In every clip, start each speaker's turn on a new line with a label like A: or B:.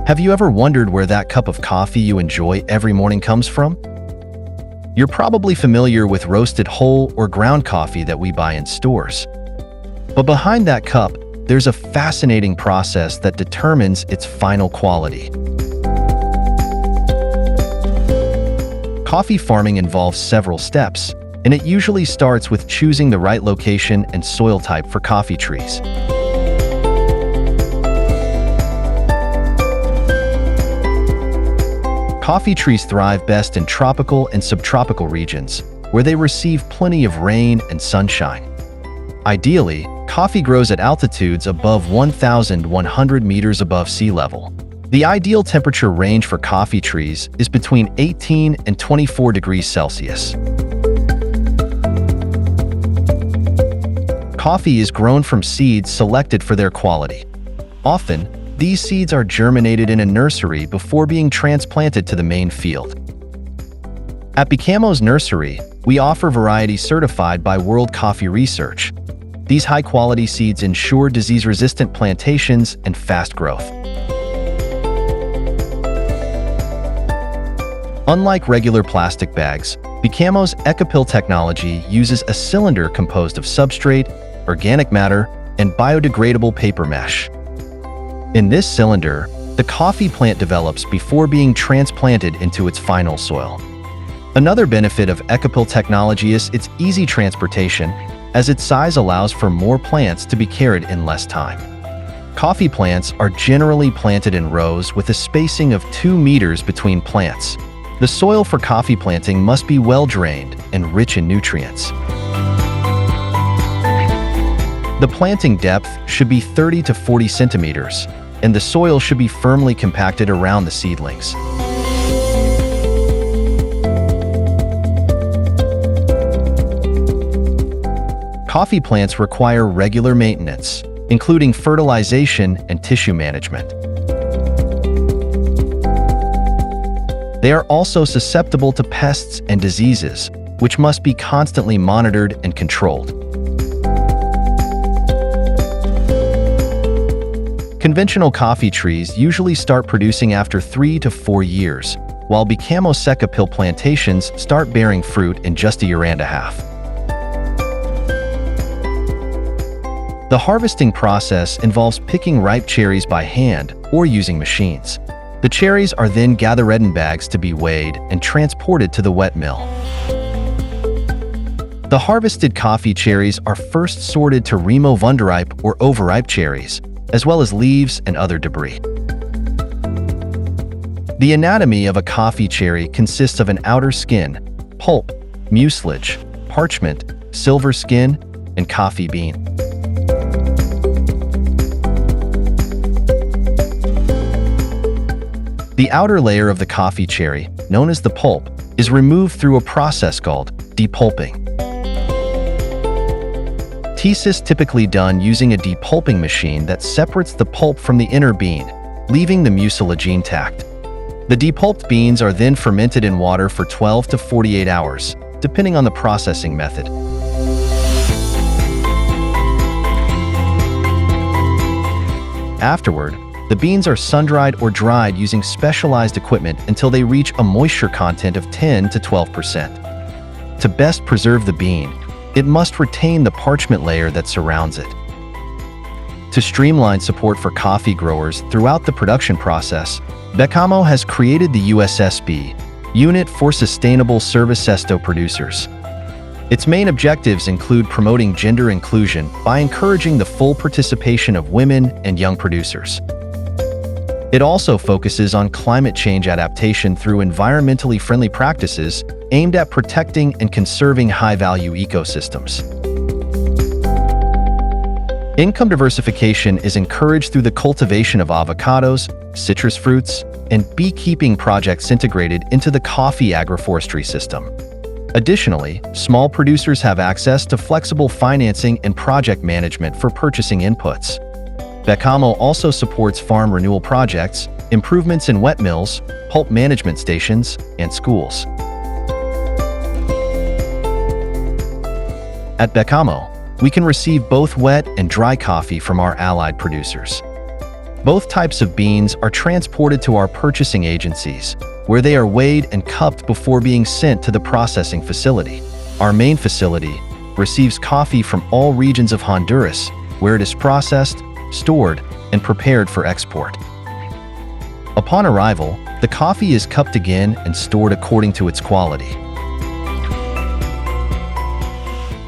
A: Have you ever wondered where that cup of coffee you enjoy every morning comes from? You're probably familiar with roasted whole or ground coffee that we buy in stores. But behind that cup, there's a fascinating process that determines its final quality. Coffee farming involves several steps, and it usually starts with choosing the right location and soil type for coffee trees. Coffee trees thrive best in tropical and subtropical regions, where they receive plenty of rain and sunshine. Ideally, coffee grows at altitudes above 1,100 meters above sea level. The ideal temperature range for coffee trees is between 18 and 24 degrees Celsius. Coffee is grown from seeds selected for their quality. Often, these seeds are germinated in a nursery before being transplanted to the main field. At Becamo's nursery, we offer varieties certified by World Coffee Research. These high-quality seeds ensure disease-resistant plantations and fast growth. Unlike regular plastic bags, Becamo's EcoPill technology uses a cylinder composed of substrate, organic matter, and biodegradable paper mesh. In this cylinder, the coffee plant develops before being transplanted into its final soil. Another benefit of EcoPill technology is its easy transportation, as its size allows for more plants to be carried in less time. Coffee plants are generally planted in rows with a spacing of 2 meters between plants. The soil for coffee planting must be well drained and rich in nutrients. The planting depth should be 30 to 40 centimeters, and the soil should be firmly compacted around the seedlings. Coffee plants require regular maintenance, including fertilization and tissue management. They are also susceptible to pests and diseases, which must be constantly monitored and controlled. Conventional coffee trees usually start producing after 3 to 4 years, while Becamo EcoPill plantations start bearing fruit in just a year and a half. The harvesting process involves picking ripe cherries by hand or using machines. The cherries are then gathered in bags to be weighed and transported to the wet mill. The harvested coffee cherries are first sorted to remove underripe or overripe cherries, as well as leaves and other debris. The anatomy of a coffee cherry consists of an outer skin, pulp, mucilage, parchment, silver skin, and coffee bean. The outer layer of the coffee cherry, known as the pulp, is removed through a process called depulping. This is typically done using a depulping machine that separates the pulp from the inner bean, leaving the mucilage intact. The depulped beans are then fermented in water for 12 to 48 hours, depending on the processing method. Afterward, the beans are sun-dried or dried using specialized equipment until they reach a moisture content of 10 to 12%. To best preserve the bean, it must retain the parchment layer that surrounds it. To streamline support for coffee growers throughout the production process, Becamo has created the USSB, Unit for Sustainable Service Sesto Producers. Its main objectives include promoting gender inclusion by encouraging the full participation of women and young producers. It also focuses on climate change adaptation through environmentally friendly practices aimed at protecting and conserving high-value ecosystems. Income diversification is encouraged through the cultivation of avocados, citrus fruits, and beekeeping projects integrated into the coffee agroforestry system. Additionally, small producers have access to flexible financing and project management for purchasing inputs. Becamo also supports farm renewal projects, improvements in wet mills, pulp management stations, and schools. At Becamo, we can receive both wet and dry coffee from our allied producers. Both types of beans are transported to our purchasing agencies, where they are weighed and cupped before being sent to the processing facility. Our main facility receives coffee from all regions of Honduras, where it is processed, stored, and prepared for export. Upon arrival, the coffee is cupped again and stored according to its quality.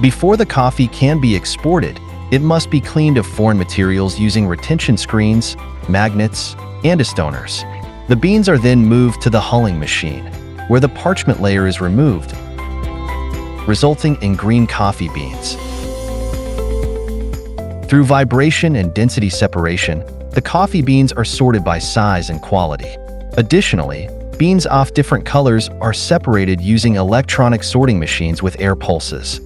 A: Before the coffee can be exported, it must be cleaned of foreign materials using retention screens, magnets, and stoners. The beans are then moved to the hulling machine, where the parchment layer is removed, resulting in green coffee beans. Through vibration and density separation, the coffee beans are sorted by size and quality. Additionally, beans of different colors are separated using electronic sorting machines with air pulses.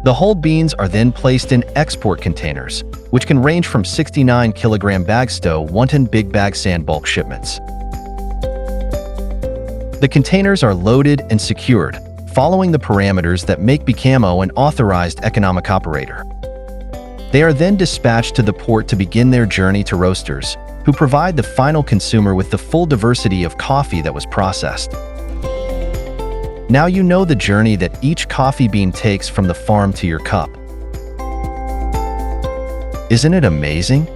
A: The whole beans are then placed in export containers, which can range from 69 kilogram bags to 1 ton big bag sand bulk shipments. The containers are loaded and secured, following the parameters that make Becamo an authorized economic operator. They are then dispatched to the port to begin their journey to roasters, who provide the final consumer with the full diversity of coffee that was processed. Now you know the journey that each coffee bean takes from the farm to your cup. Isn't it amazing?